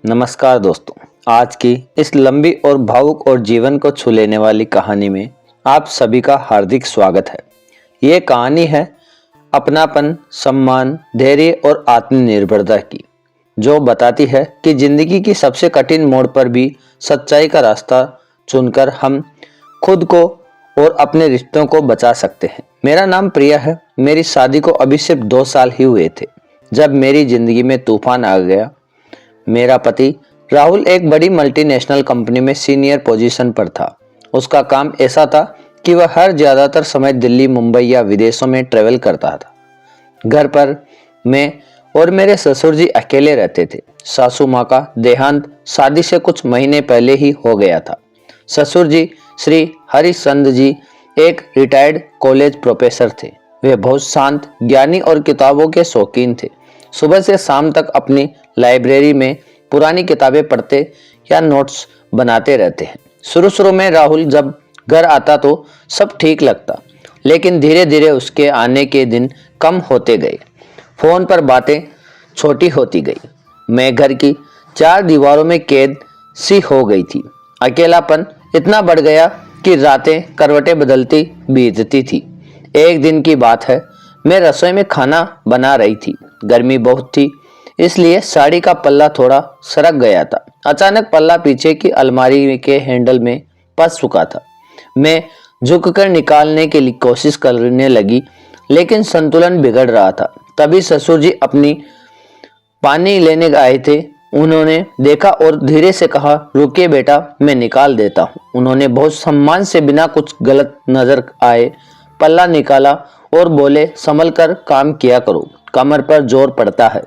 नमस्कार दोस्तों। आज की इस लंबी और भावुक और जीवन को छू लेने वाली कहानी में आप सभी का हार्दिक स्वागत है। ये कहानी है अपनापन, सम्मान, धैर्य और आत्मनिर्भरता की, जो बताती है कि जिंदगी की सबसे कठिन मोड़ पर भी सच्चाई का रास्ता चुनकर हम खुद को और अपने रिश्तों को बचा सकते हैं। मेरा नाम प्रिया है। मेरी शादी को अभी सिर्फ 2 साल ही हुए थे जब मेरी जिंदगी में तूफान आ गया। मेरा पति राहुल एक बड़ी मल्टीनेशनल कंपनी में सीनियर पोजीशन पर था। उसका काम ऐसा था कि वह हर ज्यादातर समय दिल्ली, मुंबई या विदेशों में ट्रेवल करता था। घर पर मैं और मेरे ससुर जी अकेले रहते थे। सासू माँ का देहांत शादी से कुछ महीने पहले ही हो गया था। ससुर जी श्री हरिचंद जी एक रिटायर्ड कॉलेज प्रोफेसर थे। वे बहुत शांत, ज्ञानी और किताबों के शौकीन थे। सुबह से शाम तक अपनी लाइब्रेरी में पुरानी किताबें पढ़ते या नोट्स बनाते रहते हैं। शुरू में राहुल जब घर आता तो सब ठीक लगता, लेकिन धीरे धीरे उसके आने के दिन कम होते गए। फोन पर बातें छोटी होती गई। मैं घर की 4 दीवारों में कैद सी हो गई थी। अकेलापन इतना बढ़ गया कि रातें करवटें बदलती बीतती थी। एक दिन की बात है, मैं रसोई में खाना बना रही थी। गर्मी बहुत थी, इसलिए साड़ी का पल्ला थोड़ा सरक गया था। अचानक पल्ला पीछे की अलमारी के हैंडल में फंस चुका था। मैं झुककर निकालने की कोशिश करने लगी, लेकिन संतुलन बिगड़ रहा था। तभी ससुर जी अपनी पानी लेने आए थे। उन्होंने देखा और धीरे से कहा, रुकिए बेटा, मैं निकाल देता हूँ। उन्होंने बहुत सम्मान से, बिना कुछ गलत नजर आए, पल्ला निकाला और बोले, संभल कर काम किया करो, कमर पर जोर पड़ता है।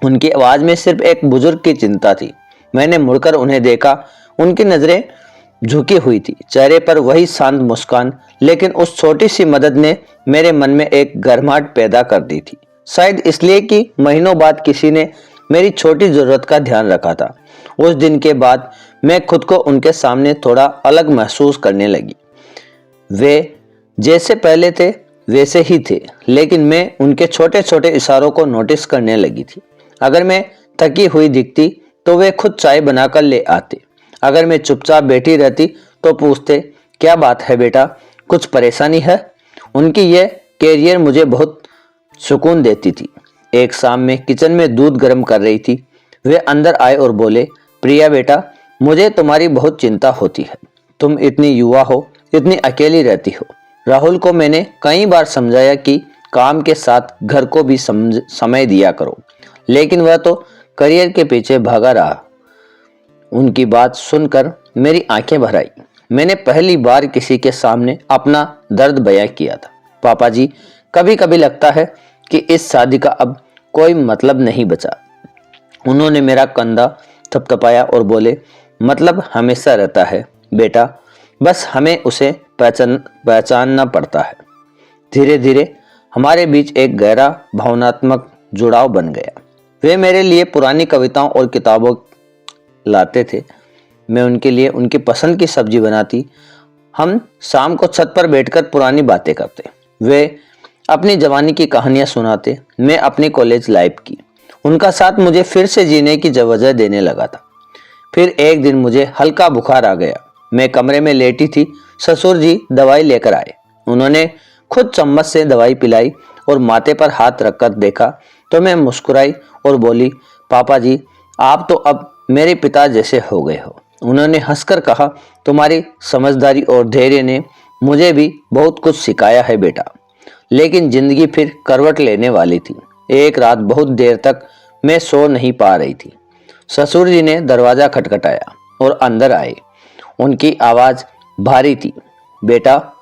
उनकी आवाज में सिर्फ एक बुजुर्ग की चिंता थी। मैंने मुड़कर उन्हें देखा। उनकी नजरें झुकी हुई थी, चेहरे पर वही शांत मुस्कान, लेकिन उस छोटी सी मदद ने मेरे मन में एक गर्माहट पैदा कर दी थी। शायद इसलिए कि महीनों बाद किसी ने मेरी छोटी जरूरत का ध्यान रखा था। उस दिन के बाद मैं खुद को उनके सामने थोड़ा अलग महसूस करने लगी। वे जैसे पहले थे वैसे ही थे, लेकिन मैं उनके छोटे छोटे इशारों को नोटिस करने लगी थी। अगर मैं थकी हुई दिखती तो वे खुद चाय बनाकर ले आते। अगर मैं चुपचाप बैठी रहती तो पूछते, क्या बात है बेटा, कुछ परेशानी है? उनकी यह कैरियर मुझे बहुत सुकून देती थी। एक शाम में किचन में दूध गर्म कर रही थी। वे अंदर आए और बोले, प्रिया बेटा, मुझे तुम्हारी बहुत चिंता होती है। तुम इतनी युवा हो, इतनी अकेली रहती हो। राहुल को मैंने कई बार समझाया कि काम के साथ घर को भी समय दिया करो, लेकिन वह तो करियर के पीछे भागा रहा। उनकी बात सुनकर मेरी आंखें भर आई। मैंने पहली बार किसी के सामने अपना दर्द बयां किया था। पापा जी, कभी कभी लगता है कि इस शादी का अब कोई मतलब नहीं बचा। उन्होंने मेरा कंधा थपथपाया और बोले, मतलब हमेशा रहता है बेटा, बस हमें उसे पहचानना पड़ता है। धीरे धीरे हमारे बीच एक गहरा भावनात्मक जुड़ाव बन गया। वे मेरे लिए पुरानी कविताओं और किताबों लाते थे। मैं उनके लिए उनकी पसंद की सब्जी बनाती। हम शाम को छत पर बैठकर पुरानी बातें करते। वे अपनी जवानी की कहानियां सुनाते, मैं अपनी कॉलेज लाइफ की। उनका साथ मुझे फिर से जीने की वजह देने लगा था। फिर एक दिन मुझे हल्का बुखार आ गया। मैं कमरे में लेटी थी। ससुर जी दवाई लेकर आए। उन्होंने खुद चम्मच से दवाई पिलाई और माथे पर हाथ रखकर देखा तो मैं मुस्कुराई और बोली, पापा जी, आप तो अब मेरे पिता जैसे हो गए हो। उन्होंने हंसकर कहा, तुम्हारी समझदारी और धैर्य ने मुझे भी बहुत कुछ सिखाया है बेटा। लेकिन जिंदगी फिर करवट लेने वाली थी। एक रात बहुत देर तक मैं सो नहीं पा रही थी। ससुर जी ने दरवाजा खटखटाया और अंदर आए। उनकी आवाज भारी थी, बेटा,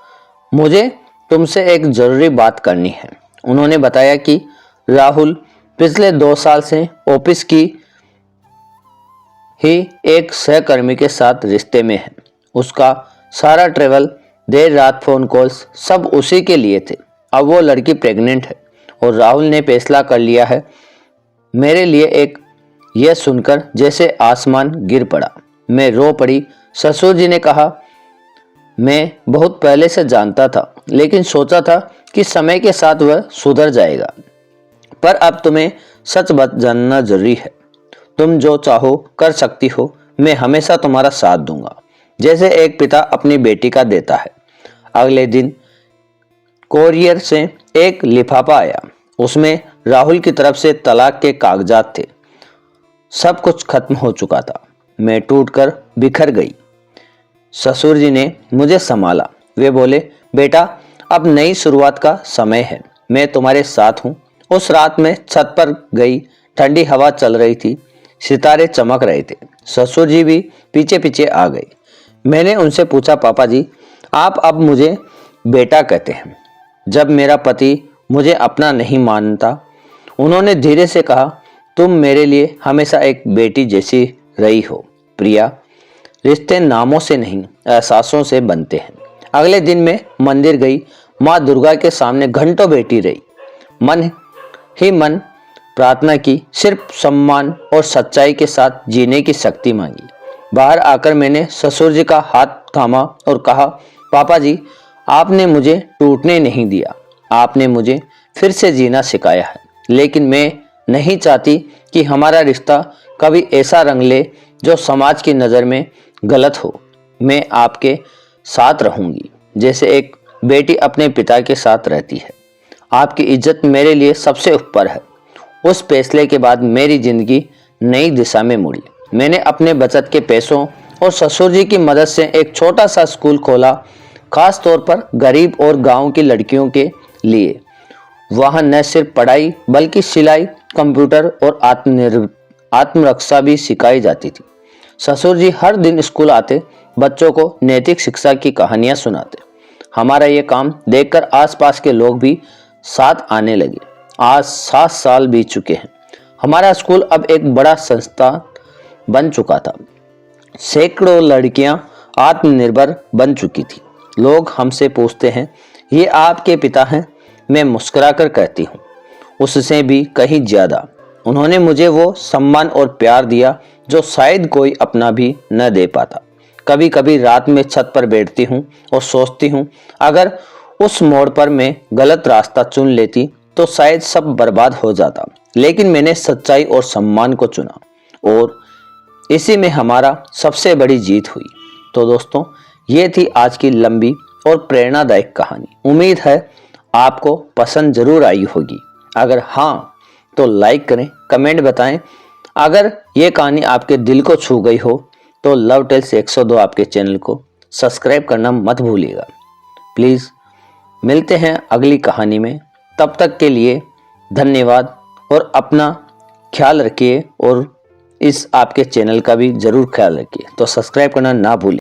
मुझे तुमसे एक जरूरी बात करनी है। उन्होंने बताया कि राहुल पिछले 2 साल से ऑफिस की ही एक सहकर्मी के साथ रिश्ते में है। उसका सारा ट्रेवल, देर रात फोन कॉल्स सब उसी के लिए थे। अब वो लड़की प्रेग्नेंट है और राहुल ने फैसला कर लिया है। मेरे लिए एक यह सुनकर जैसे आसमान गिर पड़ा। मैं रो पड़ी। ससुर जी ने कहा, मैं बहुत पहले से जानता था, लेकिन सोचा था कि समय के साथ वह सुधर जाएगा। पर अब तुम्हें सच बात जानना जरूरी है। तुम जो चाहो कर सकती हो, मैं हमेशा तुम्हारा साथ दूंगा, जैसे एक पिता अपनी बेटी का देता है। अगले दिन कोरियर से एक लिफाफा आया। उसमें राहुल की तरफ से तलाक के कागजात थे। सब कुछ खत्म हो चुका था। मैं टूटकर बिखर गई। ससुर जी ने मुझे संभाला। वे बोले, बेटा, अब नई शुरुआत का समय है, मैं तुम्हारे साथ हूँ। उस रात में छत पर गई। ठंडी हवा चल रही थी, सितारे चमक रहे थे। ससुर जी भी पीछे पीछे आ गए। मैंने उनसे पूछा, पापा जी, आप अब मुझे बेटा कहते हैं, जब मेरा पति मुझे अपना नहीं मानता। उन्होंने धीरे से कहा, तुम मेरे लिए हमेशा एक बेटी जैसी रही हो प्रिया। रिश्ते नामों से नहीं, एहसासों से बनते हैं। अगले दिन मैं मंदिर गई। माँ दुर्गा के सामने घंटों बैठी रही। मन ही मन प्रार्थना की, सिर्फ सम्मान और सच्चाई के साथ जीने की शक्ति मांगी। बाहर आकर मैंने ससुर जी का हाथ थामा और कहा, पापा जी, आपने मुझे टूटने नहीं दिया, आपने मुझे फिर से जीना सिखाया है। लेकिन मैं नहीं चाहती कि हमारा रिश्ता कभी ऐसा रंग ले जो समाज की नज़र में गलत हो। मैं आपके साथ रहूंगी, जैसे एक बेटी अपने पिता के साथ रहती है। आपकी इज्जत मेरे लिए सबसे ऊपर है। उस फैसले के बाद मेरी जिंदगी नई दिशा में मुड़ी। मैंने अपने बचत के पैसों और ससुर जी की मदद से एक छोटा सा स्कूल खोला, खास तौर पर गरीब और गांव की लड़कियों के लिए। वहाँ न सिर्फ पढ़ाई बल्कि सिलाई, कंप्यूटर और आत्मरक्षा भी सिखाई जाती थी। ससुर जी हर दिन स्कूल आते, बच्चों को नैतिक शिक्षा की कहानियां सुनाते। हमारा ये काम देखकर आसपास के लोग भी साथ आने लगे। आज 7 साल बीत चुके हैं। हमारा स्कूल अब एक बड़ा संस्था बन चुका था। सैकड़ों लड़कियां आत्मनिर्भर बन चुकी थी। लोग हमसे पूछते हैं, ये आपके पिता हैं? मैं मुस्कुराकर कहती हूँ, उससे भी कहीं ज्यादा। उन्होंने मुझे वो सम्मान और प्यार दिया जो शायद कोई अपना भी न दे पाता। कभी कभी रात में छत पर बैठती हूँ और सोचती हूँ, अगर उस मोड़ पर मैं गलत रास्ता चुन लेती तो शायद सब बर्बाद हो जाता। लेकिन मैंने सच्चाई और सम्मान को चुना और इसी में हमारा सबसे बड़ी जीत हुई। तो दोस्तों, ये थी आज की लंबी और प्रेरणादायक कहानी। उम्मीद है आपको पसंद जरूर आई होगी। अगर हाँ तो लाइक करें, कमेंट बताएं। अगर ये कहानी आपके दिल को छू गई हो तो लव टेल्स 102 आपके चैनल को सब्सक्राइब करना मत भूलिएगा प्लीज़। मिलते हैं अगली कहानी में। तब तक के लिए धन्यवाद और अपना ख्याल रखिए और इस आपके चैनल का भी ज़रूर ख्याल रखिए। तो सब्सक्राइब करना ना भूलिए।